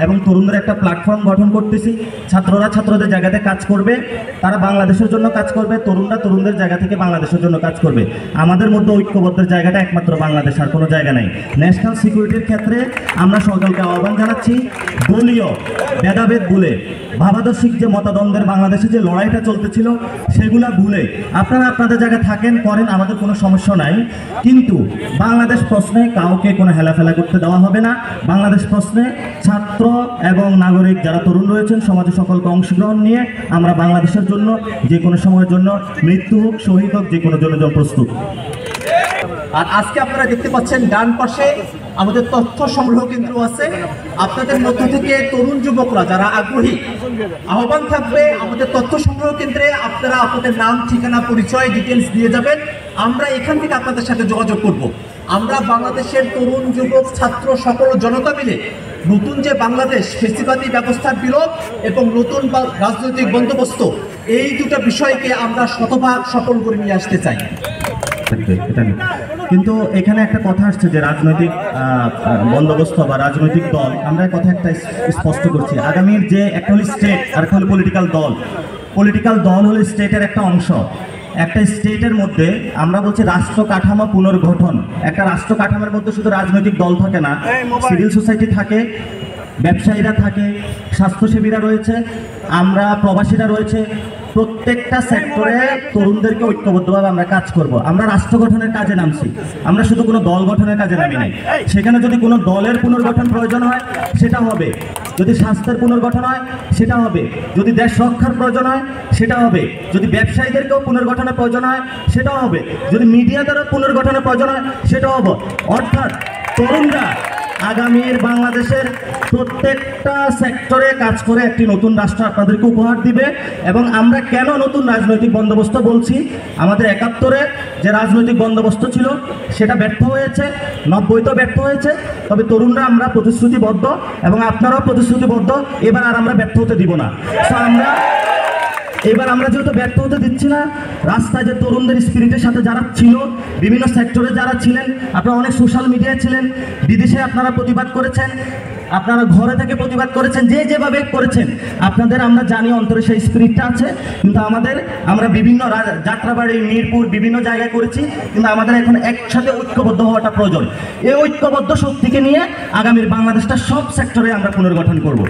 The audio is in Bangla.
এবং তরুণদের একটা প্ল্যাটফর্ম গঠন করতেছি। ছাত্ররা ছাত্রদের জায়গাতে কাজ করবে, তারা বাংলাদেশের জন্য কাজ করবে, তরুণরা তরুণদের জায়গা থেকে বাংলাদেশের জন্য কাজ করবে। আমাদের মধ্যে ঐক্যবদ্ধের জায়গাটা একমাত্র বাংলাদেশ, আর কোনো জায়গা নেই। ন্যাশনাল সিকিউরিটির ক্ষেত্রে আমরা সকলকে আহ্বান জানাচ্ছি, দলীয় ভেদাভেদ ভুলে, ভাবাদর্শিক যে মতাদ্বন্দ্বের বাংলাদেশে যে লড়াইটা চলতেছিল সেগুলা ভুলে আপনারা আপনাদের জায়গায় থাকেন, করেন, আমাদের কোনো সমস্যা নাই। কিন্তু বাংলাদেশ প্রশ্নে কাউকে কোনো হেলাফেলা করতে দেওয়া হবে না। বাংলাদেশ প্রশ্নে ছাত্র এবং নাগরিক যারা তরুণ রয়েছেন সমাজে সকলকে অংশগ্রহণ নিয়ে আমরা বাংলাদেশের জন্য যে কোনো সময়ের জন্য মৃত্যু হোক, শহীদ হোক, যে কোনো জন্য প্রস্তুত। আর আজকে আপনারা দেখতে পাচ্ছেন ডান পাশে আমাদের তথ্য সংগ্রহ কেন্দ্র আছে। আপনাদের মধ্য থেকে তরুণ যুবকরা যারা আগ্রহী, আহ্বান থাকবে আমাদের তথ্য সংগ্রহ কেন্দ্রে আপনারা আপনাদের নাম, ঠিকানা, পরিচয়, ডিটেলস দিয়ে যাবেন। আমরা এখান থেকে আপনাদের সাথে যোগাযোগ করব। আমরা বাংলাদেশের তরুণ, যুবক, ছাত্র সকল জনতা মিলে নতুন যে বাংলাদেশ, ফেসিবাদী ব্যবস্থার বিলোপ এবং নতুন রাজনৈতিক বন্দোবস্ত, এই দুটো বিষয়কে আমরা শতভাগ সফল করে নিয়ে আসতে চাই। কিন্তু এখানে একটা কথা আসছে যে রাজনৈতিক বন্দোবস্ত বা রাজনৈতিক দল, আমরা কথা একটা স্পষ্ট করছি। আগামীর যে একটা হলো স্টেট আর একটা হলো পলিটিক্যাল দল। পলিটিক্যাল দল হলো স্টেটের একটা অংশ। একটা স্টেটের মধ্যে আমরা বলছি রাষ্ট্র কাঠামো পুনর্গঠন। একটা রাষ্ট্র কাঠামোর মধ্যে শুধু রাজনৈতিক দল থাকে না, সিভিল সোসাইটি থাকে, ব্যবসায়ীরা থাকে, স্বাস্থ্যসেবীরা রয়েছে, আমরা প্রবাসীরা রয়েছে। প্রত্যেকটা সেক্টরে তরুণদেরকে ঐক্যবদ্ধভাবে আমরা কাজ করব। আমরা রাষ্ট্র গঠনের কাজে নামছি, আমরা শুধু কোনো দল গঠনের কাজে নামি নাই। সেখানে যদি কোনো দলের পুনর্গঠন প্রয়োজন হয় সেটা হবে, যদি স্বাস্থ্যের পুনর্গঠন হয় সেটা হবে, যদি দেশ রক্ষার প্রয়োজন হয় সেটা হবে, যদি ব্যবসায়ীদেরকেও পুনর্গঠনের প্রয়োজন হয় সেটাও হবে, যদি মিডিয়াদেরও পুনর্গঠনের প্রয়োজন হয় সেটাও হবে। অর্থাৎ তরুণরা আগামীর বাংলাদেশের প্রত্যেকটা সেক্টরে কাজ করে একটি নতুন রাষ্ট্র আপনাদেরকে উপহার দিবে। এবং আমরা কেন নতুন রাজনৈতিক বন্দোবস্ত বলছি, আমাদের ৭১-এ যে রাজনৈতিক বন্দোবস্ত ছিল সেটা ব্যর্থ হয়েছে, ৯০-তেও ব্যর্থ হয়েছে। তবে তরুণরা আমরা প্রতিশ্রুতিবদ্ধ এবং আপনারাও প্রতিশ্রুতিবদ্ধ, এবার আর আমরা ব্যর্থ হতে দিব না। এবার আমরা যেহেতু ব্যর্থ হতে দিচ্ছি না, রাস্তায় যে তরুণদের স্পিরিটের সাথে যারা ছিল, বিভিন্ন সেক্টরে যারা ছিলেন, আপনারা অনেক সোশ্যাল মিডিয়ায় ছিলেন, বিদেশে আপনারা প্রতিবাদ করেছেন, আপনারা ঘরে থেকে প্রতিবাদ করেছেন, যে যেভাবে করেছেন, আপনাদের আমরা জানি অন্তরে সেই স্পিরিটটা আছে। কিন্তু আমরা বিভিন্ন যাত্রাবাড়ি, মিরপুর, বিভিন্ন জায়গায় করেছি, কিন্তু আমাদের এখন একসাথে ঐক্যবদ্ধ হওয়াটা প্রয়োজন। এই ঐক্যবদ্ধ শক্তিকে নিয়ে আগামীর বাংলাদেশটা সব সেক্টরে আমরা পুনর্গঠন করব।